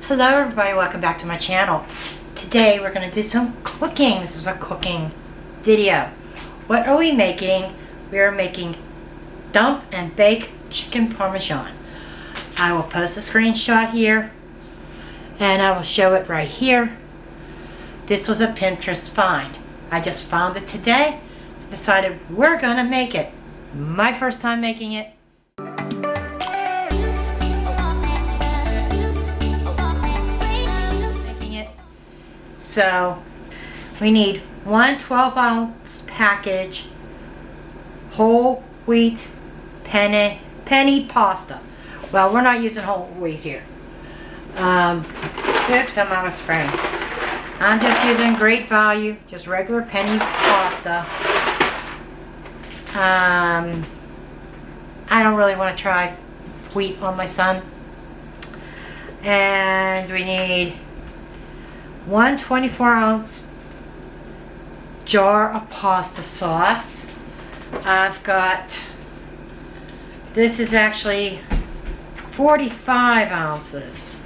Hello everybody, welcome back to my channel. Today we're going to do some cooking. This is a cooking video. What are we making? We are making dump and bake chicken parmesan. I will post a screenshot here and I will show it right here. This was a Pinterest find. I just found it today and decided we're going to make it. My first time making it. So we need one 12-ounce package whole wheat penny pasta. Well, we're not using whole wheat here. Oops, I'm out of spring. I'm just using great value, just regular penny pasta. I don't really want to try wheat on my son. And we need one 24-ounce jar of pasta sauce. I've got, this is actually 45 ounces.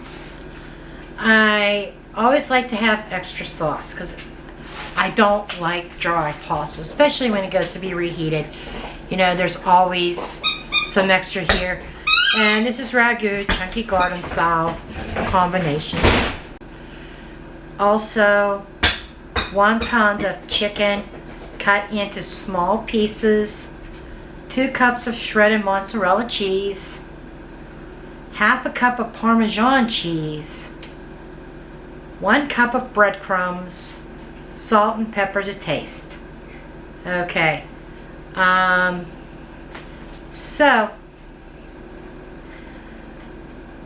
I always like to have extra sauce because I don't like dry pasta, especially when it goes to be reheated. You know, there's always some extra here. And this is ragu, chunky garden style combination. Also, 1 pound of chicken cut into small pieces, 2 cups of shredded mozzarella cheese, half a cup of Parmesan cheese, 1 cup of breadcrumbs, salt and pepper to taste. Okay, so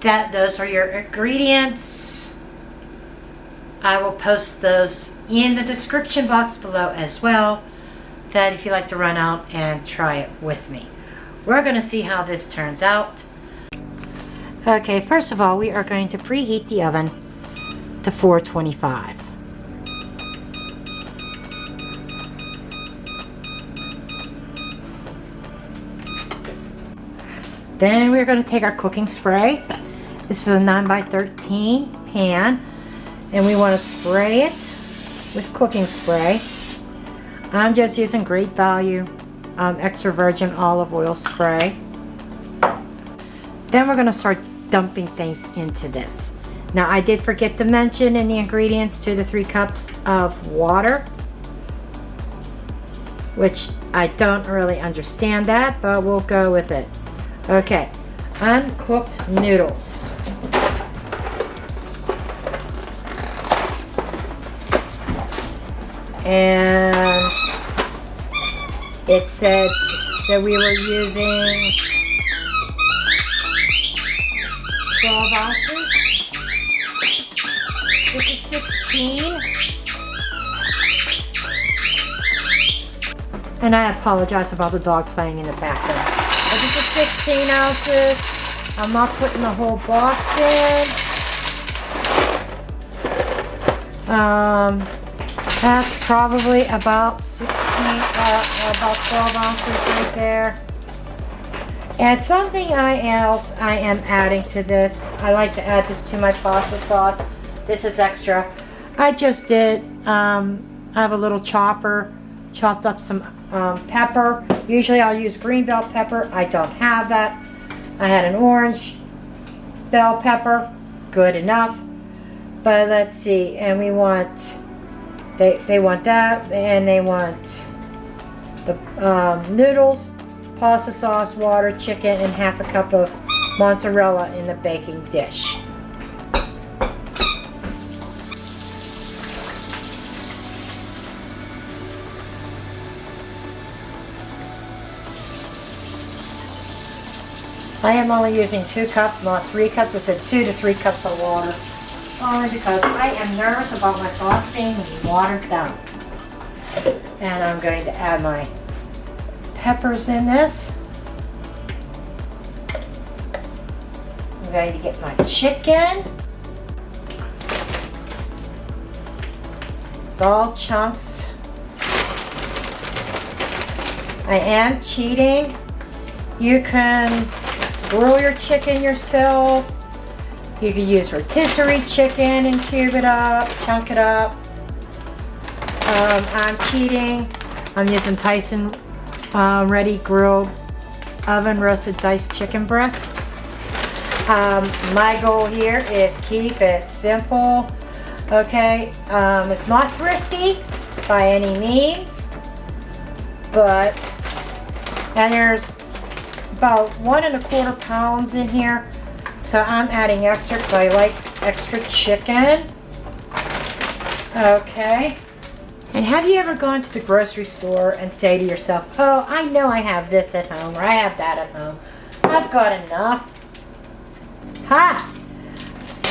those are your ingredients. I will post those in the description box below as well, that if you like to run out and try it with me. We're going to see how this turns out. Okay, first of all, we are going to preheat the oven to 425. Then we're going to take our cooking spray. This is a 9x13 pan. And we want to spray it with cooking spray. I'm just using great value extra virgin olive oil spray. Then we're going to start dumping things into this. Now I did forget to mention in the ingredients 2 to 3 cups of water, which I don't really understand that, but we'll go with it. Okay, uncooked noodles. And it said that we were using 12 ounces. This is 16. And I apologize about the dog playing in the background. But this is 16 ounces. I'm not putting the whole box in. That's probably about 12 ounces right there. And something else I am adding to this, I like to add this to my pasta sauce. This is extra. I just did, I have a little chopper, chopped up some pepper. Usually I'll use green bell pepper. I don't have that. I had an orange bell pepper, good enough. But let's see, and we want, they want that, and they want the noodles, pasta sauce, water, chicken, and half a cup of mozzarella in the baking dish. I am only using 2 cups, not 3 cups. I said 2 to 3 cups of water. Only because I am nervous about my sauce being watered down. And I'm going to add my peppers in this. I'm going to get my chicken. It's all chunks. I am cheating. You can grill your chicken yourself. You could use rotisserie chicken and cube it up, chunk it up. I'm cheating. I'm using Tyson Ready Grilled Oven Roasted Diced Chicken Breast. My goal here is keep it simple. Okay, it's not thrifty by any means, but, and there's about 1 1/4 pounds in here, so I'm adding extra because I like extra chicken. Okay. And have you ever gone to the grocery store and say to yourself, oh, I know I have this at home, or I have that at home. I've got enough. Ha!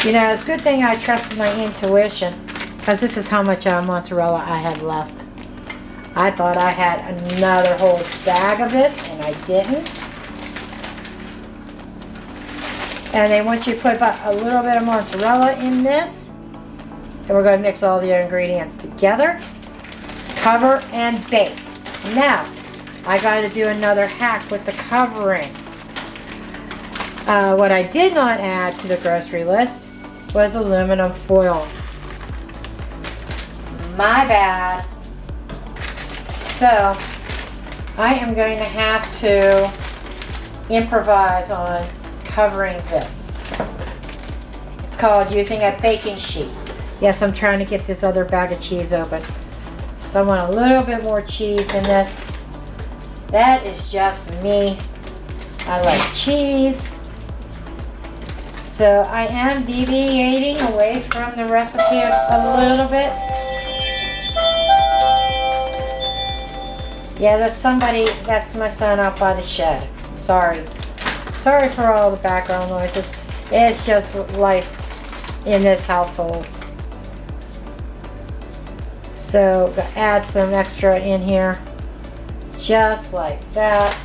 You know, it's a good thing I trusted my intuition, because this is how much mozzarella I had left. I thought I had another whole bag of this, and I didn't. And they want you to put about a little bit of mozzarella in this. And we're going to mix all the ingredients together. Cover and bake. Now, I got to do another hack with the covering. What I did not add to the grocery list was aluminum foil. My bad. So, I am going to have to improvise on covering this. It's called using a baking sheet. Yes, I'm trying to get this other bag of cheese open. So I want a little bit more cheese in this. That is just me. I like cheese. So I am deviating away from the recipe a little bit. Yeah, that's my son out by the shed. Sorry. Sorry for all the background noises. It's just life in this household. So add some extra in here, just like that.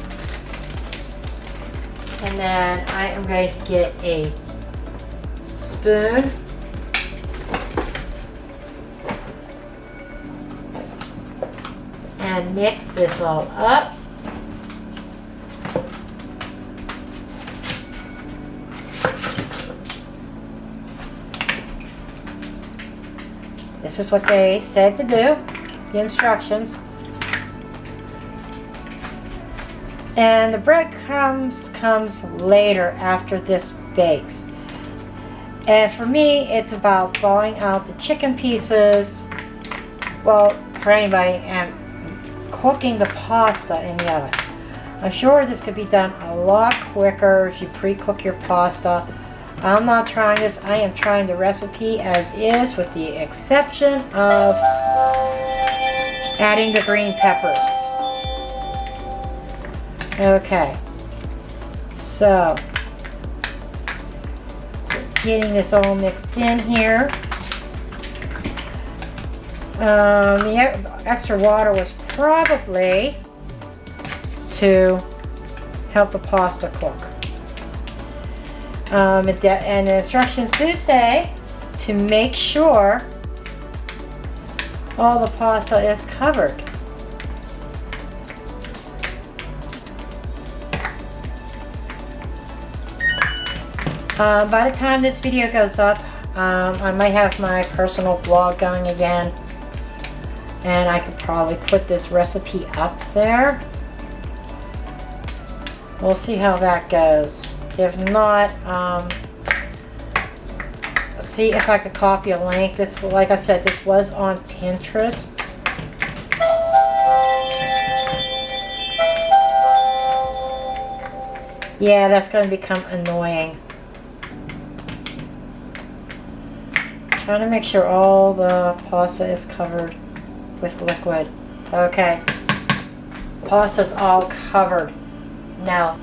And then I am going to get a spoon. And mix this all up. This is what they said to do, the instructions. And the breadcrumbs comes later after this bakes. And for me, it's about thawing out the chicken pieces, well, for anybody, and cooking the pasta in the oven. I'm sure this could be done a lot quicker if you pre-cook your pasta. I'm not trying this. I am trying the recipe as is, with the exception of adding the green peppers. Okay. So getting this all mixed in here. The extra water was probably to help the pasta cook. And the instructions do say to make sure all the pasta is covered. By the time this video goes up, I might have my personal blog going again, and I could probably put this recipe up there. We'll see how that goes. If not, see if I could copy a link. This, like I said, this was on Pinterest. Yeah, that's going to become annoying. Trying to make sure all the pasta is covered with liquid. Okay. Pasta's all covered. Now,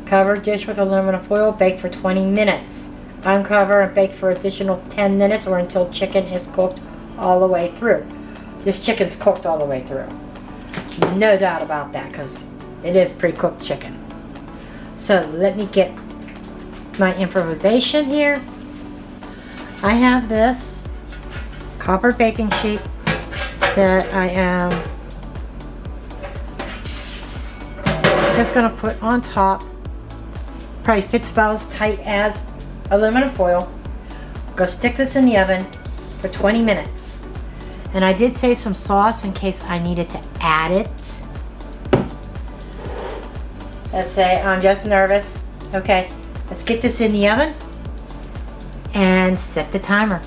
cover dish with aluminum foil, bake for 20 minutes. Uncover and bake for additional 10 minutes or until chicken is cooked all the way through. This chicken's cooked all the way through. No doubt about that, because it is pre-cooked chicken. So let me get my improvisation here. I have this copper baking sheet that I am just going to put on top. Probably fits about as tight as aluminum foil. Go stick this in the oven for 20 minutes. And I did save some sauce in case I needed to add it. Let's say I'm just nervous. Okay, let's get this in the oven and set the timer.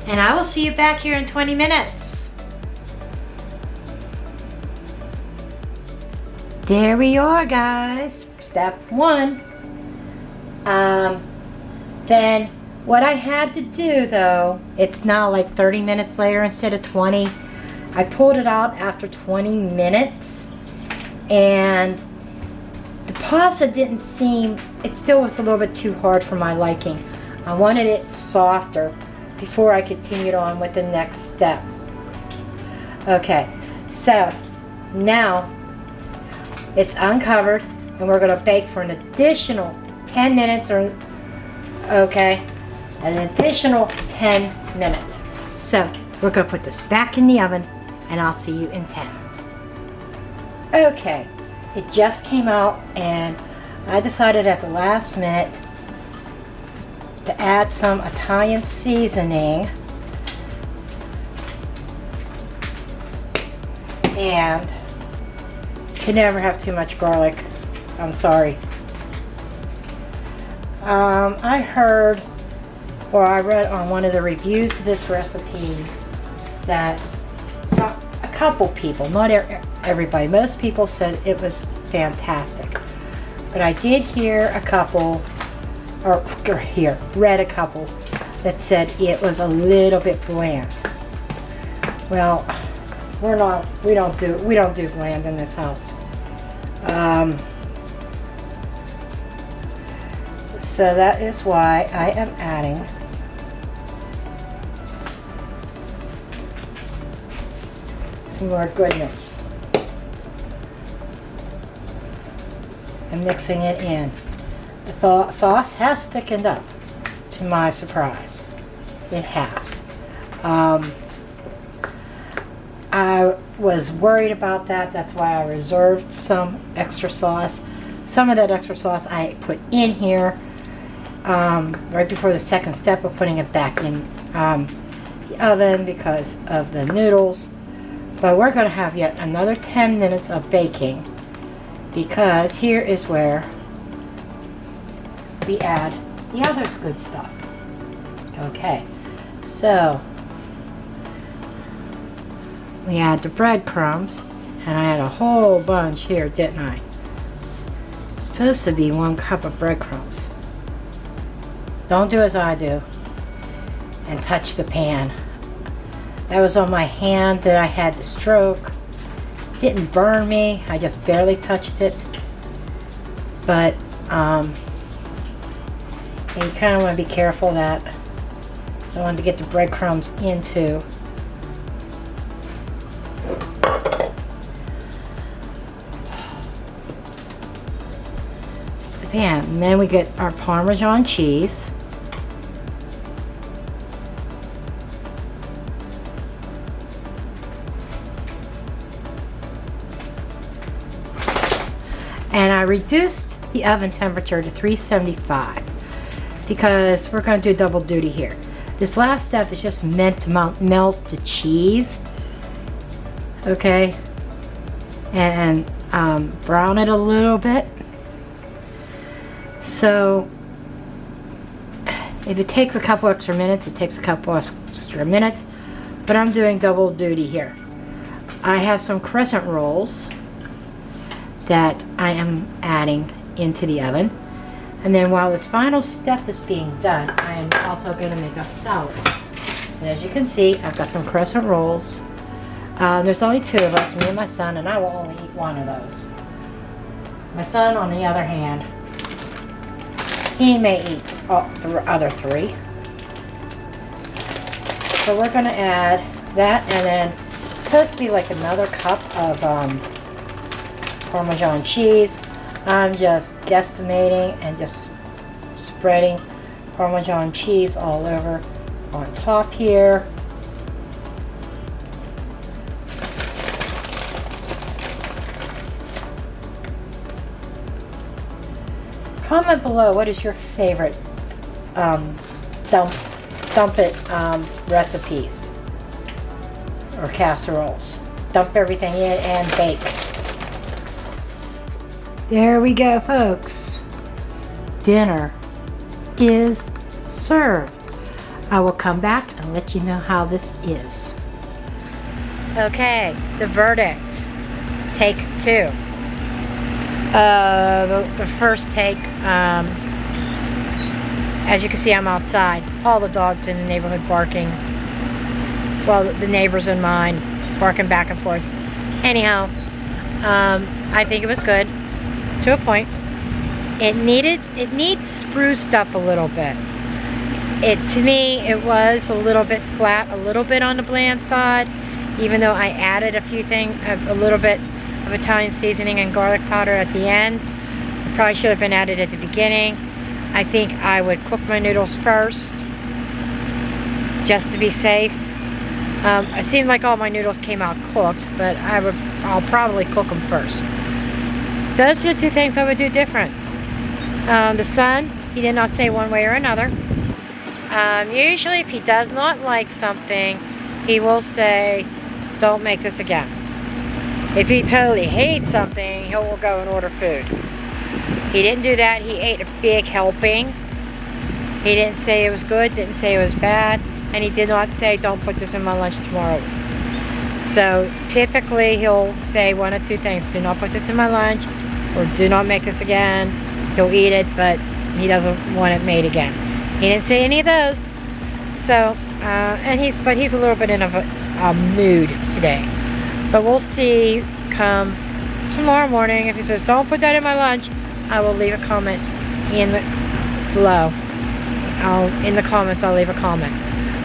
And I will see you back here in 20 minutes. There we are, guys. Step 1. Then what I had to do, though, it's now like 30 minutes later instead of 20. I pulled it out after 20 minutes, and the pasta didn't seem, it still was a little bit too hard for my liking. I wanted it softer before I continued on with the next step. Okay, so now it's uncovered, and we're going to bake for an additional 10 minutes, or okay, an additional 10 minutes. So we're going to put this back in the oven, and I'll see you in 10. Okay, it just came out, and I decided at the last minute to add some Italian seasoning, and you never have too much garlic. I'm sorry. I heard, or I read on one of the reviews of this recipe that a couple people, not everybody, most people said it was fantastic, but I did hear a couple, read a couple that said it was a little bit bland. Well, we don't do bland in this house. So that is why I am adding some more goodness and mixing it in. The sauce has thickened up, to my surprise. It has. I was worried about that. That's why I reserved some extra sauce. Some of that extra sauce I put in here right before the second step of putting it back in the oven because of the noodles. But we're going to have yet another 10 minutes of baking, because here is where we add the other good stuff. Okay, so we add the breadcrumbs, and I had a whole bunch here, didn't I? It's supposed to be 1 cup of breadcrumbs. Don't do as I do and touch the pan. That was on my hand that I had to stroke. Didn't burn me, I just barely touched it. But you kind of want to be careful of that. So I wanted to get the breadcrumbs into the pan. And then we get our Parmesan cheese. And I reduced the oven temperature to 375 because we're going to do double duty here. This last step is just meant to melt the cheese, okay, and brown it a little bit. So if it takes a couple extra minutes, it takes a couple extra minutes, but I'm doing double duty here. I have some crescent rolls that I am adding into the oven. And then while this final step is being done, I am also going to make up salads. And as you can see, I've got some crescent rolls. There's only 2 of us, me and my son, and I will only eat 1 of those. My son, on the other hand, he may eat the other 3. So we're going to add that, and then it's supposed to be like another cup of Parmesan cheese. I'm just guesstimating and just spreading Parmesan cheese all over on top here. Comment below, what is your favorite dump it recipes or casseroles. Dump everything in and bake. There we go, folks. Dinner is served. I will come back and let you know how this is. Okay, the verdict. Take 2. The first take, as you can see, I'm outside. All the dogs in the neighborhood barking. Well, the neighbors and mine barking back and forth. Anyhow, I think it was good to a point. It needs spruced up a little bit. To me, it was a little bit flat, a little bit on the bland side, even though I added a little bit of Italian seasoning and garlic powder at the end. It probably should have been added at the beginning. I think I would cook my noodles first, just to be safe. It seemed like all my noodles came out cooked, but I'll probably cook them first. Those are the 2 things I would do different. The son, he did not say one way or another. Usually if he does not like something, he will say, don't make this again. If he totally hates something, he will go and order food. He didn't do that. He ate a big helping. He didn't say it was good, didn't say it was bad, and he did not say, don't put this in my lunch tomorrow. So typically he'll say 1 or 2 things. Do not put this in my lunch, or do not make this again. He'll eat it, but he doesn't want it made again. He didn't say any of those. So, but he's a little bit in a mood today. But we'll see come tomorrow morning. If he says, don't put that in my lunch, I will leave a comment below. In the comments, I'll leave a comment.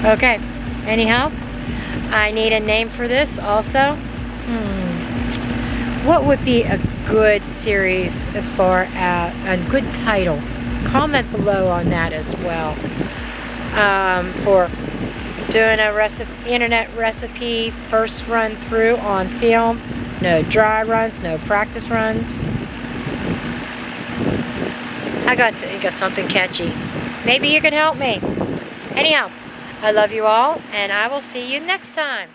Okay, anyhow, I need a name for this also. What would be a good series as far as a good title? Comment below on that as well. For doing a internet recipe first run through on film. No dry runs, no practice runs. I got to think of something catchy. Maybe you can help me. Anyhow, I love you all, and I will see you next time.